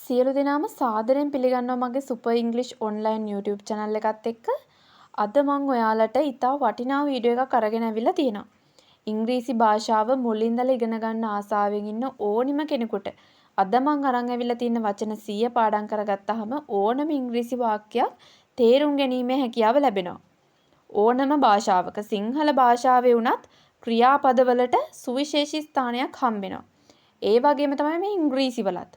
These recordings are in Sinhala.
සියලු දෙනාම සාදරයෙන් පිළිගන්නවා මගේ super English online YouTube channel එකත් එක්ක. අද මම ඔයාලට ඉතා වටිනා වීඩියෝ එකක් අරගෙන ඇවිල්ලා තියෙනවා. ඉංග්‍රීසි භාෂාව මුලින්දලා ඉගෙන ගන්න ආසාවෙන් ඉන්න ඕනිම කෙනෙකුට අද මම අරන් ඇවිල්ලා තියෙන වචන 100 පාඩම් කරගත්තාම ඕනම ඉංග්‍රීසි වාක්‍යයක් තේරුම් ගැනීමේ හැකියාව ලැබෙනවා. ඕනම භාෂාවක සිංහල භාෂාවේ වුණත් ක්‍රියාපදවලට සුවිශේෂී ස්ථානයක් හම්බෙනවා. ඒ වගේම තමයි මේ ඉංග්‍රීසිවලත්.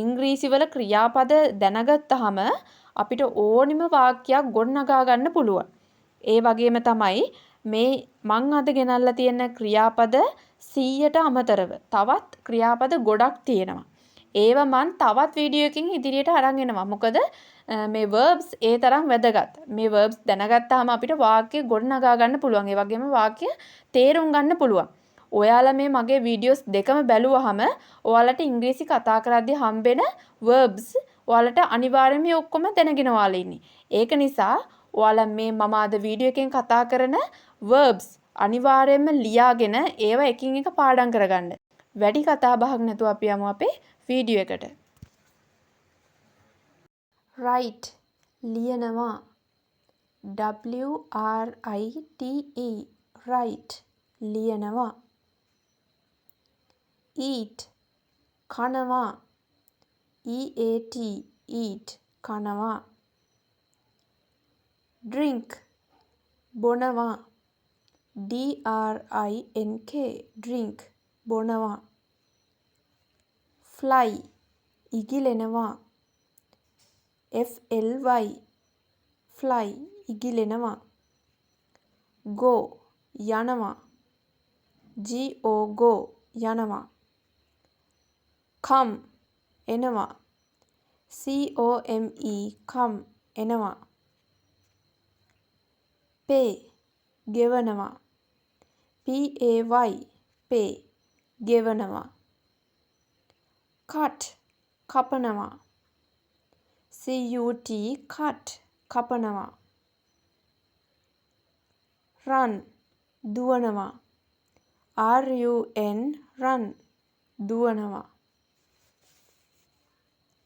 ඉංග්‍රීසිවල ක්‍රියාපද දැනගත්තාම අපිට ඕනිම වාක්‍යයක් ගොඩනගා ගන්න පුළුවන්. ඒ වගේම තමයි මේ මං අද ගෙනල්ලා තියෙන ක්‍රියාපද 100ට අමතරව තවත් ක්‍රියාපද ගොඩක් තියෙනවා. ඒවා මං තවත් වීඩියෝ එකකින් ඉදිරියට අරන් එනවා. මොකද මේ verbs ඒ තරම් වැදගත්. මේ verbs දැනගත්තාම අපිට වාක්‍ය ගොඩනගා ගන්න පුළුවන්. ඒ වගේම වාක්‍ය තේරුම් ගන්න පුළුවන්. ඔයාලා මේ මගේ වීඩියෝස් දෙකම බැලුවහම ඔයාලට ඉංග්‍රීසි කතා කරද්දී හම්බෙන verbs ඔයාලට අනිවාර්යයෙන්ම මේ ඔක්කොම දැනගෙන ඔයාලා ඉන්නේ. ඒක නිසා ඔයාලා මේ මම අද වීඩියෝ එකෙන් කතා කරන verbs අනිවාර්යයෙන්ම ලියාගෙන ඒවා එකින් එක පාඩම් කරගන්න. වැඩි කතා බහක් නැතුව අපි යමු අපේ වීඩියෝ එකට. write ලියනවා WRITE write ලියනවා eat කනවා EAT eat කනවා drink බොනවා DRINK drink බොනවා fly ඉගිලෙනවා FLY fly ඉගිලෙනවා go යනවා GO යනවා come එනවා COME come එනවා pay ගෙවනවා PAY pay ගෙවනවා cut කපනවා CUT cut කපනවා run දුවනවා RUN run දුවනවා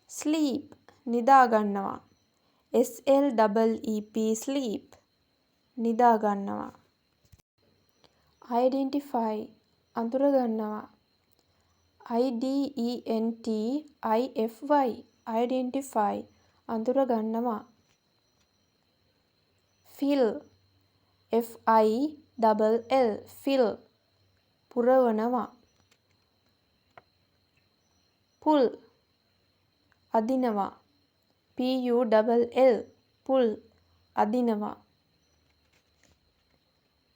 sleep නිදා ගන්නවා SLEEP sleep නිදා ගන්නවා identify අඳුර ගන්නවා IDENTIFY identify අඳුර ගන්නවා fill FILL fill පුරවනවා pull අදිනවා PULL pull අදිනවා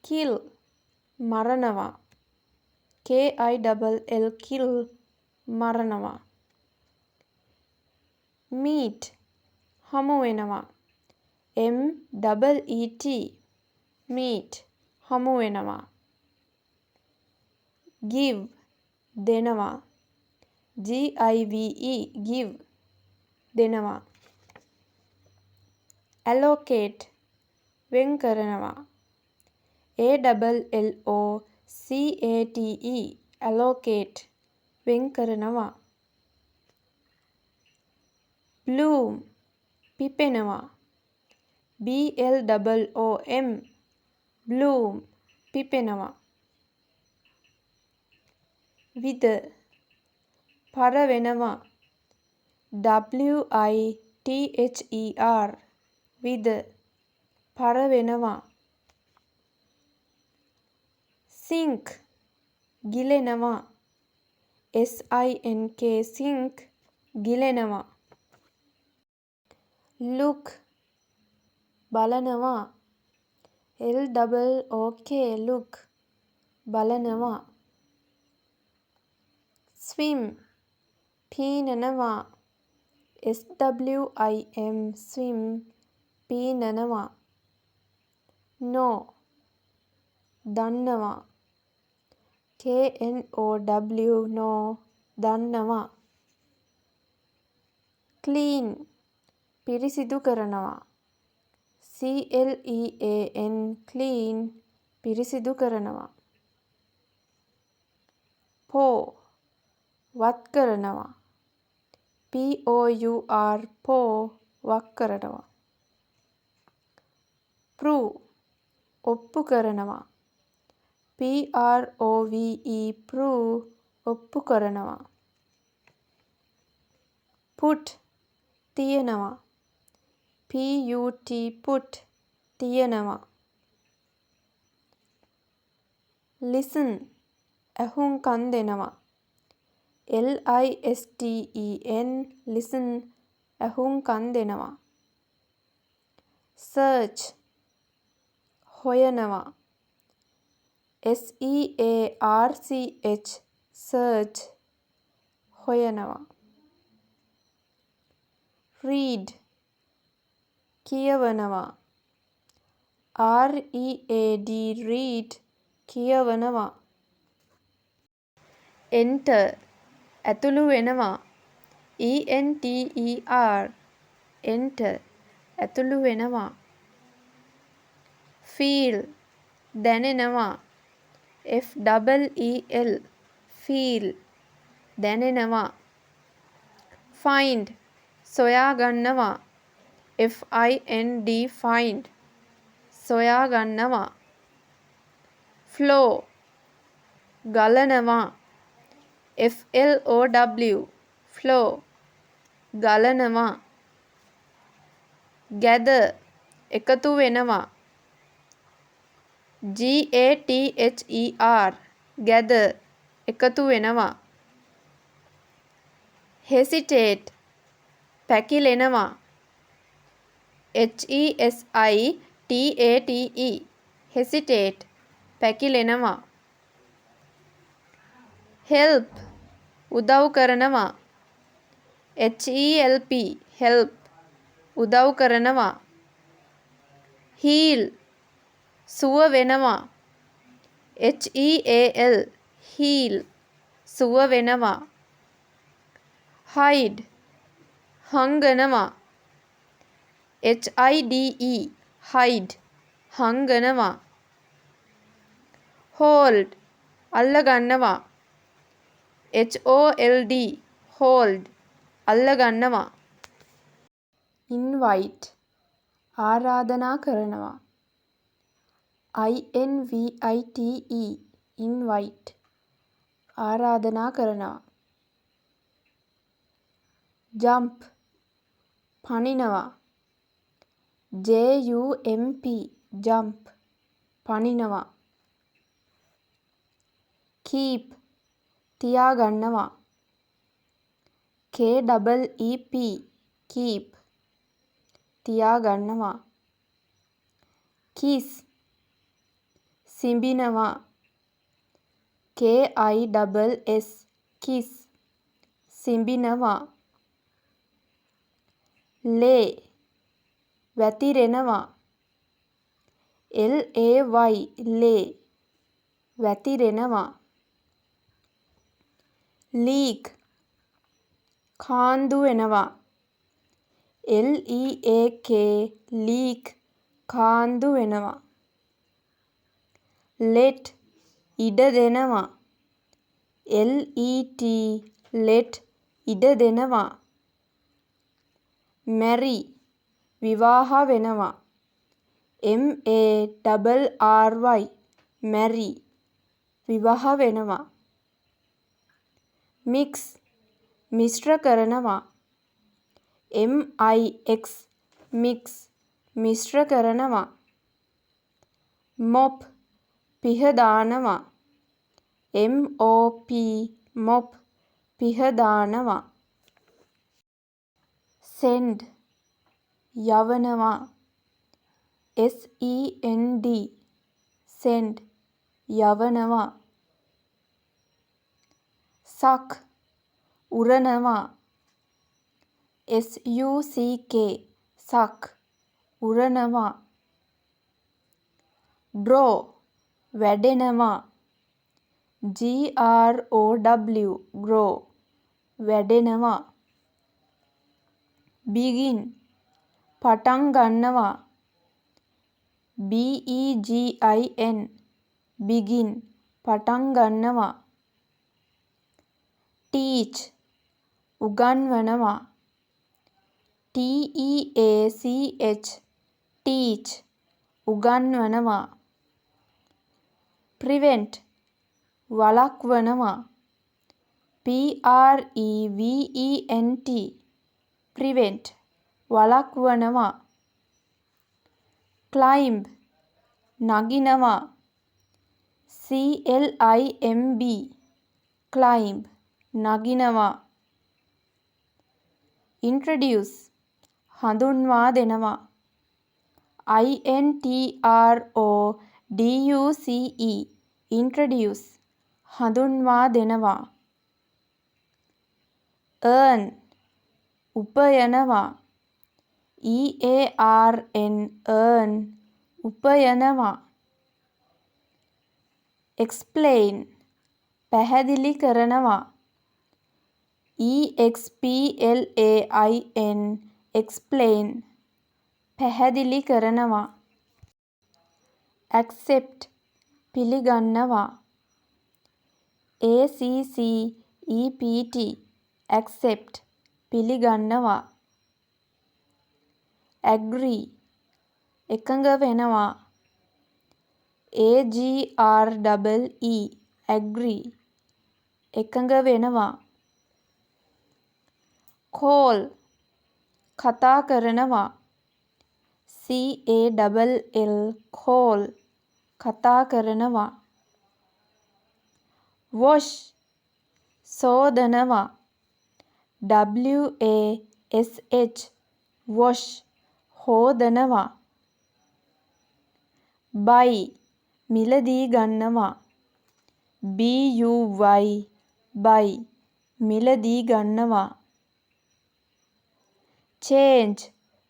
kill මරනවා KILL kill මරනවා meet හමු වෙනවා MEET meet හමු වෙනවා give දෙනවා GIVE give දෙනවා allocate වෙන් කරනවා ALLOCATE allocate වෙන් කරනවා bloom පිපෙනවා BLOOM bloom පිපෙනවා wither පර වෙනවා WITHER wither පර වෙනවා sink ගිලෙනවා SINK sink ගිලෙනවා look බලනවා LOOK look බලනවා swim පීනනවා SWIM swim පීනනවා know දන්නවා KNOW know දන්නවා clean පිරිසිදු කරනවා CLEAN clean පිරිසිදු කරනවා pour වත් කරනවා POUR පෝ වක් කරනවා. prove ඔප්පු කරනවා. PROVE prove ඔප්පු කරනවා. put තියනවා. PUT put තියනවා. listen ඇහුම්කන් දෙනවා. LISTEN listen ඇහුම්කන් දෙනවා. search හොයනවා. SEARCH search හොයනවා. read කියවනවා. READ read කියවනවා. enter ඇතුළු වෙනවා. ENTER enter ඇතුළු වෙනවා. feel දැනෙනවා. FEEL feel දැනෙනවා. find සොයා ගන්නවා. FIND find සොයා ගන්නවා. flow ගලනවා. FLOW flow ගලනවා. gather එකතු වෙනවා. GATHER gather එකතු වෙනවා. hesitate පැකිලෙනවා. HESITATE hesitate පැකිලෙනවා. help උදව් කරනවා. HELP help උදව් කරනවා. heal සුව වෙනවා. HEAL heal සුව වෙනවා. hide හංගනවා. HIDE hide හංගනවා. hold අල්ලගන්නවා. HOLD hold අල්ලගන්නවා. invite ආරාධනා කරනවා. INVITE invite ආරාධනා කරනවා. jump පනිනවා. JUMP jump පනිනවා. keep තියාගන්නවා. KEEP keep තියාගන්නවා. kiss සිඹිනවා. KISS kiss සිඹිනවා. lay වැතිරෙනවා. LAY lay වැතිරෙනවා. leak කාන්දු වෙනවා. LEAK leak කාන්දු වෙනවා. let ඉඩ දෙනවා. LET let ඉඩ දෙනවා. marry විවාහ වෙනවා. MARRY marry විවාහ වෙනවා. mix මිශ්‍ර කරනවා. MIX mix මිශ්‍ර කරනවා. mop පිහදානවා. MOP mop පිහදානවා. send යවනවා. SEND send යවනවා. suck උරනවා. SUCK suck උරනවා. draw වැඩෙනවා. GROW grow වැඩෙනවා. begin පටන් ගන්නවා. BEGIN begin පටන් ගන්නවා. teach උගන්වනවා. teach teach උගන්වනවා. prevent වළක්වනවා. prevent prevent වළක්වනවා. climb නගිනවා. climb climb නගිනවා. introduce හඳුන්වා දෙනවා. introduce introduce හඳුන්වා දෙනවා. earn උපයනවා. earn earn උපයනවා. explain පැහැදිලි කරනවා. explain explain පැහැදිලි කරනවා. accept පිළිගන්නවා. accept accept පිළිගන්නවා. agree එකඟ වෙනවා. agree agree එකඟ වෙනවා. call කතා කරනවා. call call කතා කරනවා. wash සෝදනවා. wash wash හෝදනවා. buy මිලදී ගන්නවා. buy මිලදී ගන්නවා. change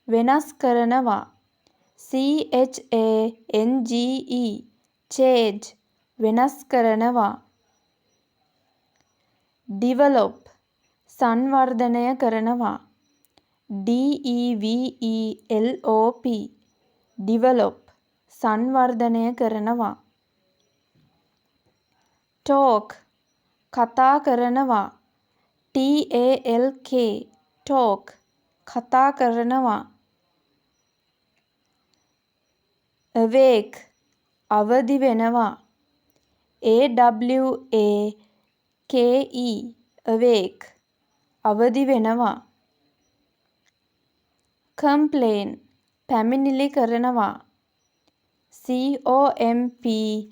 වෙනස් කරනවා. change change වෙනස් කරනවා. develop සංවර්ධනය කරනවා. develop develop සංවර්ධනය කරනවා. talk කතා කරනවා. talk talk කතා කරනවා. awake අවදි වෙනවා. awake awake අවදි වෙනවා. complain පැමිණිලි කරනවා. complain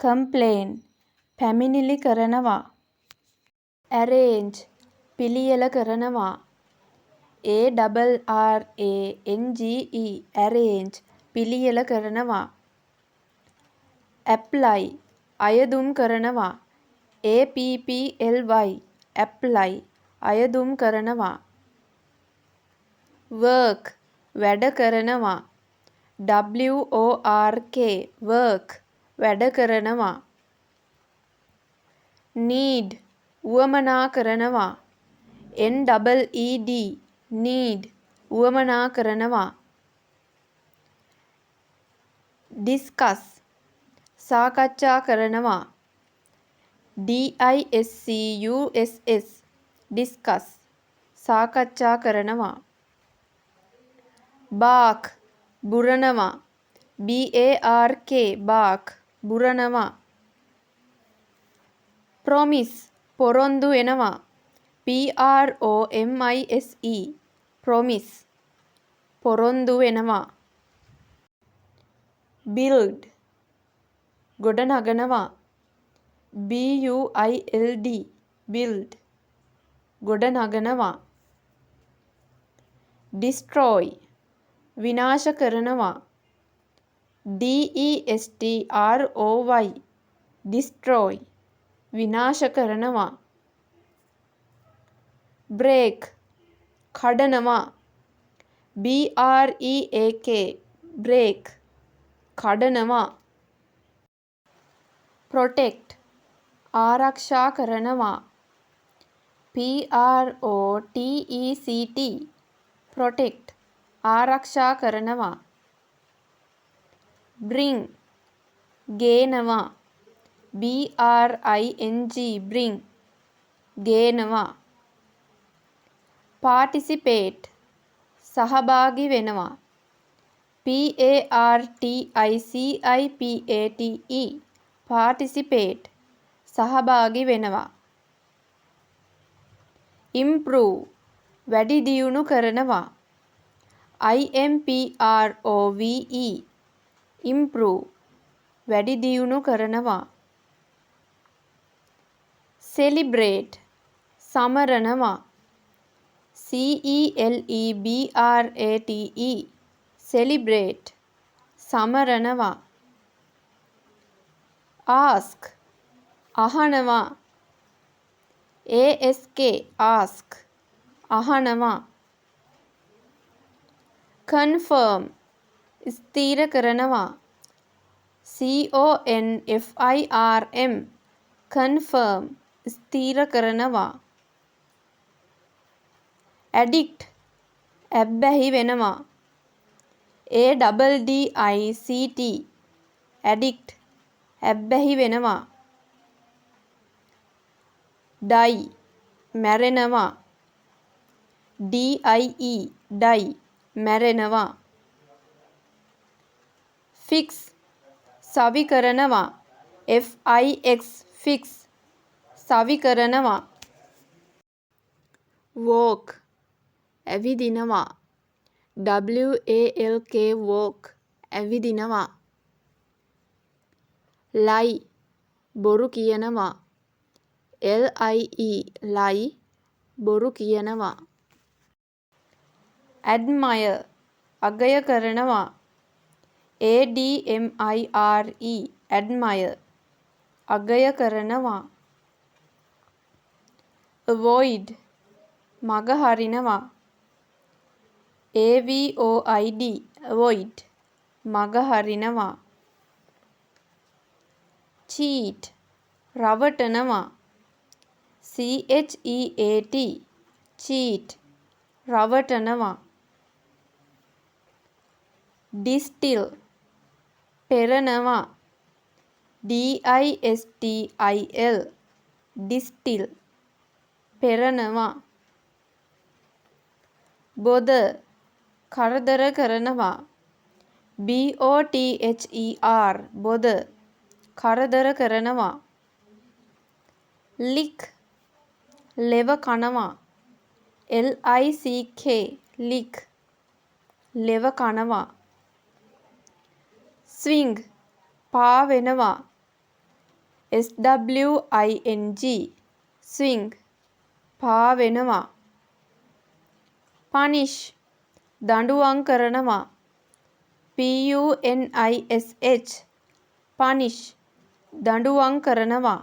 complain පැමිණිලි කරනවා. arrange පිළියෙල කරනවා. arrange arrange පිළියෙල කරනවා. apply අයදුම් කරනවා. apply apply අයදුම් කරනවා. work වැඩ කරනවා. work work වැඩ කරනවා. need උවමනා කරනවා. need need උවමනා කරනවා. discuss සාකච්ඡා කරනවා. discuss discuss සාකච්ඡා කරනවා. bark බුරනවා. bark bark බුරනවා. promise පොරොන්දු වෙනවා. promise promise පොරොන්දු වෙනවා. build ගොඩනගනවා. build build ගොඩනගනවා. destroy විනාශ කරනවා. destroy destroy විනාශ කරනවා. break කඩනවා. break break කඩනවා. protect ආරක්ෂා කරනවා. protect protect ආරක්ෂා කරනවා. bring ගේනවා. bring bring ගේනවා. participate සහභාගී වෙනවා. participate participate සහභාගී වෙනවා. improve වැඩි දියුණු කරනවා. improve improve වැඩි දියුණු කරනවා. celebrate සමරනවා. celebrate celebrate සමරනවා. ask අහනවා. ask ask අහනවා. confirm ස්ථීර කරනවා. confirm confirm ස්ථීර කරනවා. addict ඇබ්බැහි වෙනවා. addict addict ඇබ්බැහි වෙනවා. die මැරෙනවා. die die මැරෙනවා. fix සවි කරනවා. fix fix සවි කරනවා. walk ඇවිදිනවා. walk walk ඇවිදිනවා. lie බොරු කියනවා. lie බොරු කියනවා. admire අගය කරනවා. admire admire අගය කරනවා. avoid මග හරිනවා. avoid avoid මග හරිනවා. cheat රවටනවා. cheat cheat රවටනවා. distill පෙරනවා. distil distill පෙරනවා. bother කරදර කරනවා. bother bother කරදර කරනවා. lick ලෙව කනවා. lick lick ලෙව කනවා. swing පා වෙනවා. swing swing පා වෙනවා. punish දඬුවම් කරනවා. punish punish දඬුවම් කරනවා.